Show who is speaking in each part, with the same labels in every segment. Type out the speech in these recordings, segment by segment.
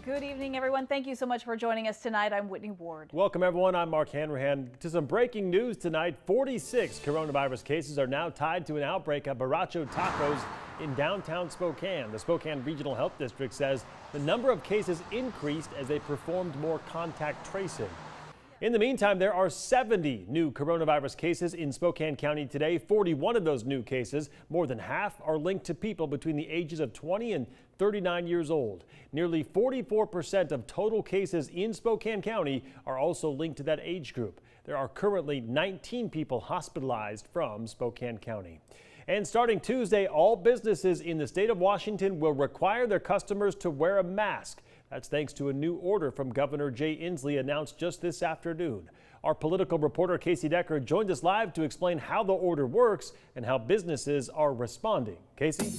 Speaker 1: Good evening, everyone. Thank you so much for joining us tonight. I'm Whitney Ward.
Speaker 2: Welcome, everyone. I'm Mark Hanrahan. To some breaking news tonight. 46 coronavirus cases are now tied to an outbreak at Borracho Tacos in downtown Spokane. The Spokane Regional Health District says the number of cases increased as they performed more contact tracing. In the meantime, there are 70 new coronavirus cases in Spokane County today. 41 of those new cases, more than half, are linked to people between the ages of 20 and 39 years old. Nearly 44% of total cases in Spokane County are also linked to that age group. There are currently 19 people hospitalized from Spokane County. And starting Tuesday, all businesses in the state of Washington will require their customers to wear a mask. That's thanks to a new order from Governor Jay Inslee announced just this afternoon. Our political reporter Casey Decker joined us live to explain how the order works and how businesses are responding. Casey?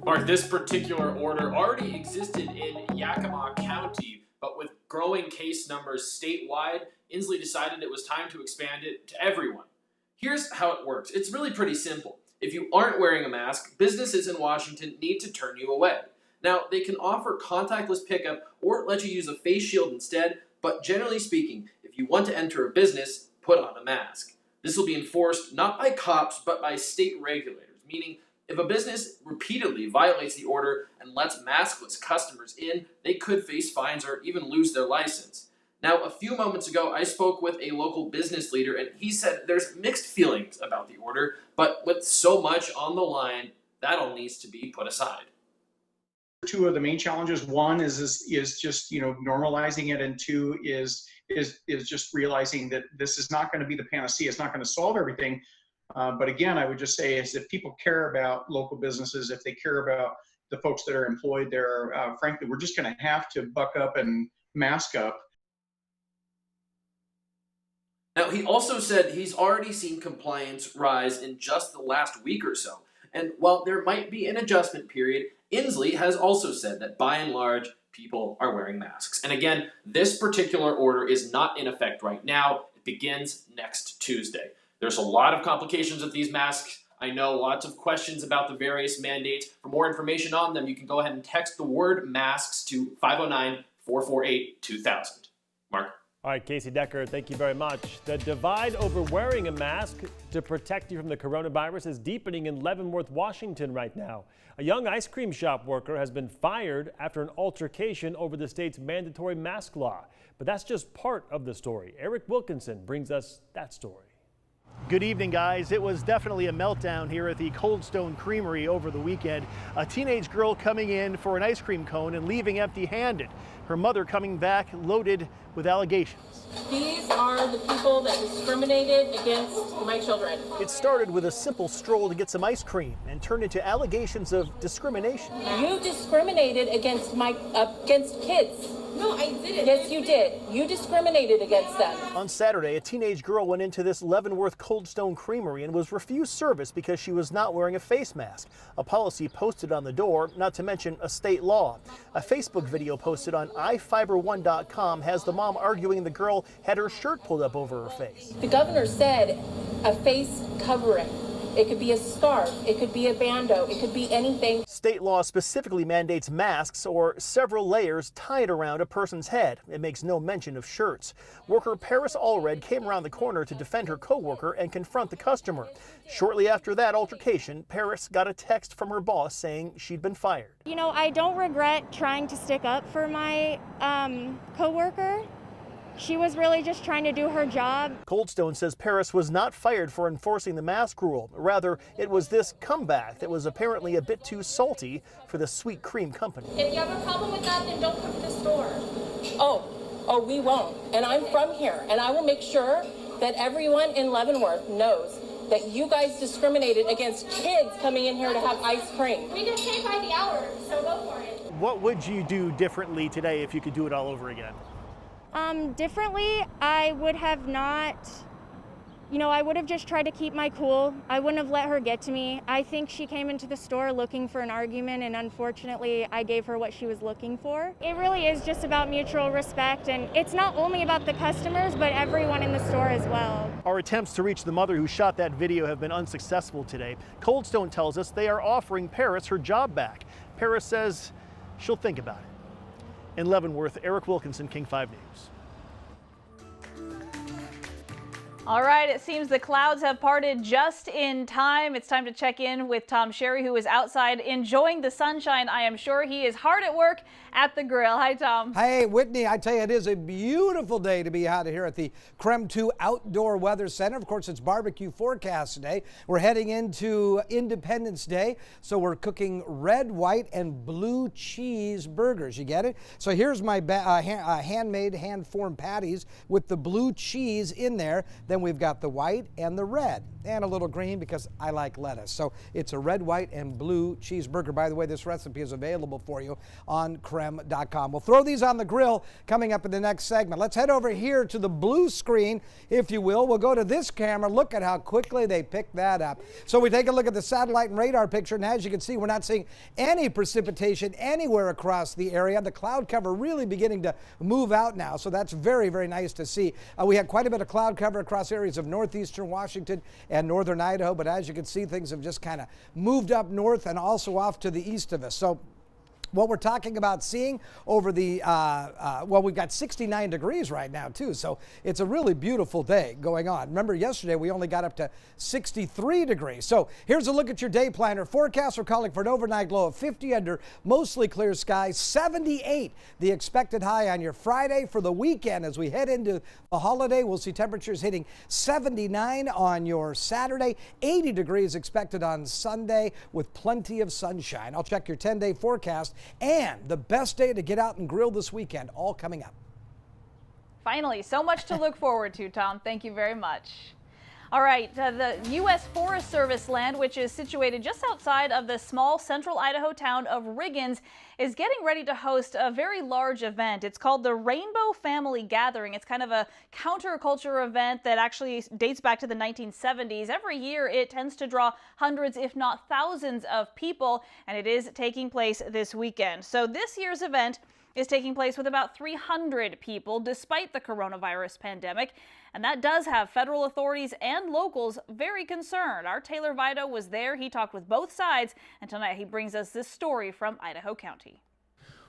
Speaker 3: Mark, this particular order already existed in Yakima County, but with growing case numbers statewide, Inslee decided it was time to expand it to everyone. Here's how it works. It's really pretty simple. If you aren't wearing a mask, businesses in Washington need to turn you away. Now, they can offer contactless pickup or let you use a face shield instead, but generally speaking, if you want to enter a business, put on a mask. This will be enforced not by cops, but by state regulators, meaning if a business repeatedly violates the order and lets maskless customers in, they could face fines or even lose their license. Now, a few moments ago, I spoke with a local business leader, and he said there's mixed feelings about the order, but with so much on the line, that all needs to be put aside.
Speaker 4: Two of the main challenges: one is just normalizing it, and two is just realizing that this is not going to be the panacea. It's not going to solve everything. But again, I would just say is if people care about local businesses, if they care about the folks that are employed there, frankly, we're just going to have to buck up and mask up.
Speaker 3: Now, he also said he's already seen compliance rise in just the last week or so. And while there might be an adjustment period, Inslee has also said that by and large, people are wearing masks. And again, this particular order is not in effect right now. It begins next Tuesday. There's a lot of complications with these masks. I know lots of questions about the various mandates. For more information on them, you can go ahead and text the word masks to 509-448-2000. Mark?
Speaker 2: All right, Casey Decker, thank you very much. The divide over wearing a mask to protect you from the coronavirus is deepening in Leavenworth, Washington right now. A young ice cream shop worker has been fired after an altercation over the state's mandatory mask law. But that's just part of the story. Eric Wilkinson brings us that story.
Speaker 5: Good evening, guys. It was definitely a meltdown here at the Cold Stone Creamery over the weekend. A teenage girl coming in for an ice cream cone and leaving empty-handed. Her mother coming back loaded with allegations.
Speaker 6: These are the people that discriminated against my children.
Speaker 5: It started with a simple stroll to get some ice cream and turned into allegations of discrimination.
Speaker 6: You discriminated against kids. No, I didn't. Yes, you did. You discriminated against them.
Speaker 5: On Saturday, a teenage girl went into this Leavenworth Cold Stone Creamery and was refused service because she was not wearing a face mask. A policy posted on the door, not to mention a state law. A Facebook video posted on ifiber1.com has the mom arguing the girl had her shirt pulled up over her face.
Speaker 6: The governor said a face covering. It could be a scarf, it could be a bandeau, it could be anything.
Speaker 5: State law specifically mandates masks or several layers tied around a person's head. It makes no mention of shirts. Worker Paris Allred came around the corner to defend her co-worker and confront the customer. Shortly after that altercation, Paris got a text from her boss saying she'd been fired.
Speaker 7: You know, I don't regret trying to stick up for my co-worker. She was really just trying to do her job.
Speaker 5: Cold Stone says Paris was not fired for enforcing the mask rule. Rather, it was this comeback that was apparently a bit too salty for the sweet cream company.
Speaker 6: If you have a problem with that, then don't come to the store. Oh, we won't. And I'm from here, and I will make sure that everyone in Leavenworth knows that you guys discriminated against kids coming in here to have ice cream.
Speaker 8: We get paid by the hour, so go for it.
Speaker 5: What would you do differently today if you could do it all over again?
Speaker 7: Differently, I would have not, I would have just tried to keep my cool. I wouldn't have let her get to me. I think she came into the store looking for an argument, and unfortunately, I gave her what she was looking for. It really is just about mutual respect, and it's not only about the customers, but everyone in the store as well.
Speaker 5: Our attempts to reach the mother who shot that video have been unsuccessful today. Cold Stone tells us they are offering Paris her job back. Paris says she'll think about it. In Leavenworth, Eric Wilkinson, King 5 News.
Speaker 1: All right, it seems the clouds have parted just in time. It's time to check in with Tom Sherry, who is outside enjoying the sunshine. I am sure he is hard at work at the grill. Hi, Tom.
Speaker 9: Hey, Whitney, I tell you, it is a beautiful day to be out here at the KREM 2 Outdoor Weather Center. Of course, it's barbecue forecast today. We're heading into Independence Day, so we're cooking red, white, and blue cheese burgers. You get it? So here's my handmade, hand-formed patties with the blue cheese in there. Then we've got the white and the red and a little green because I like lettuce. So it's a red, white, and blue cheeseburger. By the way, this recipe is available for you on KREM.com. We'll throw these on the grill coming up in the next segment. Let's head over here to the blue screen, if you will. We'll go to this camera. Look at how quickly they picked that up. So we take a look at the satellite and radar picture, and as you can see, we're not seeing any precipitation anywhere across the area. The cloud cover really beginning to move out now, so that's very, very nice to see. We had quite a bit of cloud cover across areas of northeastern Washington and northern Idaho, but as you can see, things have just kind of moved up north and also off to the east of us. So what we're talking about seeing over the, well, we've got 69 degrees right now too, so it's a really beautiful day going on. Remember, yesterday we only got up to 63 degrees. So here's a look at your day planner. Forecast, we're calling for an overnight low of 50 under mostly clear skies, 78 the expected high on your Friday. For the weekend, as we head into the holiday, we'll see temperatures hitting 79 on your Saturday, 80 degrees expected on Sunday with plenty of sunshine. I'll check your 10-day forecast and the best day to get out and grill this weekend, all coming up.
Speaker 1: Finally, so much to look forward to, Tom. Thank you very much. All right, the U.S. Forest Service land, which is situated just outside of the small central Idaho town of Riggins, is getting ready to host a very large event. It's called the Rainbow Family Gathering. It's kind of a counterculture event that actually dates back to the 1970s. Every year it tends to draw hundreds, if not thousands of people, and it is taking place this weekend. So this year's event is taking place with about 300 people despite the coronavirus pandemic. And that does have federal authorities and locals very concerned. Our Taylor Vito was there. He talked with both sides, and tonight he brings us this story from Idaho County.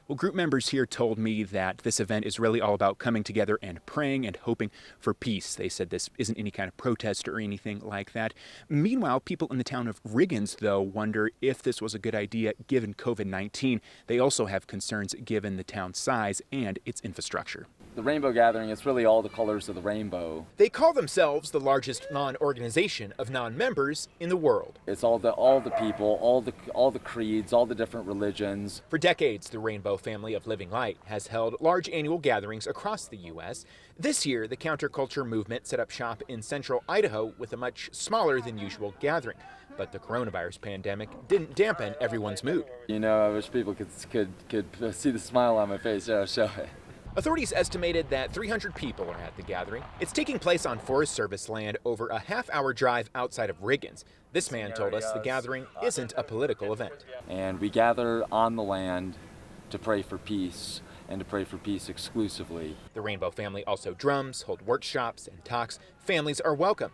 Speaker 10: Well, group members here told me that this event is really all about coming together and praying and hoping for peace. They said this isn't any kind of protest or anything like that. Meanwhile, people in the town of Riggins, though, wonder if this was a good idea given COVID-19. They also have concerns given the town's size and its infrastructure.
Speaker 11: The Rainbow Gathering, it's really all the colors of the rainbow.
Speaker 10: They call themselves the largest non-organization of non-members in the world.
Speaker 11: It's all the people, all the creeds, all the different religions.
Speaker 10: For decades, the Rainbow Family of Living Light has held large annual gatherings across the U.S. This year, the counterculture movement set up shop in central Idaho with a much smaller than usual gathering. But the coronavirus pandemic didn't dampen everyone's mood.
Speaker 11: You know, I wish people could see the smile on my face. Yeah, show it.
Speaker 10: Authorities estimated that 300 people are at the gathering. It's taking place on Forest Service land over a half-hour drive outside of Riggins. This man told us the gathering isn't a political event.
Speaker 11: And we gather on the land to pray for peace, and to pray for peace exclusively.
Speaker 10: The Rainbow Family also drums, hold workshops, and talks. Families are welcome.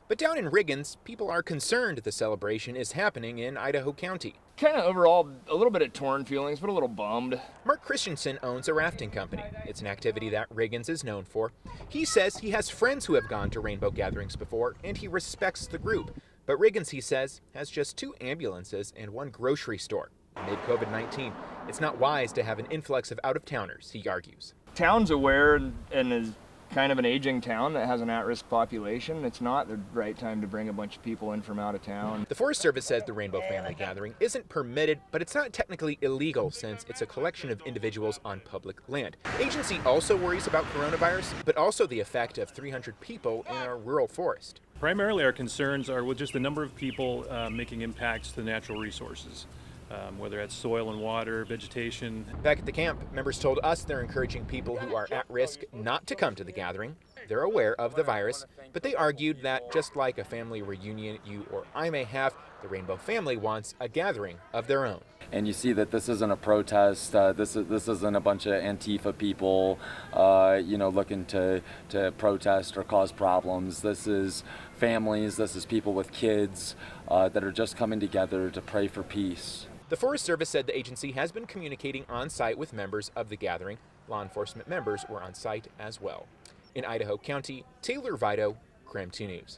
Speaker 10: But down in Riggins, people are concerned the celebration is happening in Idaho County.
Speaker 12: Kind of overall a little bit of torn feelings, but a little bummed.
Speaker 10: Mark Christensen owns a rafting company. It's an activity that Riggins is known for. He says he has friends who have gone to rainbow gatherings before, and he respects the group. But Riggins, he says, has just 2 ambulances and 1 grocery store. Amid COVID-19, it's not wise to have an influx of out-of-towners, he argues.
Speaker 12: Town's aware and is kind of an aging town that has an at-risk population. It's not the right time to bring a bunch of people in from out of town.
Speaker 10: The Forest Service says the Rainbow Family Gathering isn't permitted, but it's not technically illegal since it's a collection of individuals on public land. Agency also worries about coronavirus, but also the effect of 300 people in our rural forest.
Speaker 13: Primarily our concerns are with just the number of people making impacts to the natural resources. Whether it's soil and water, vegetation.
Speaker 10: Back at the camp, members told us they're encouraging people who are at risk not to come to the gathering. they're aware of the virus, but they argued that just like a family reunion you or I may have, the Rainbow family wants a gathering of their own.
Speaker 11: And you see that this isn't a protest. This isn't a bunch of Antifa people, looking to protest or cause problems. This is families. This is people with kids that are just coming together to pray for peace.
Speaker 10: The Forest Service said the agency has been communicating on site with members of the gathering. Law enforcement members were on site as well. In Idaho County, Taylor Vito, KREM 2 News.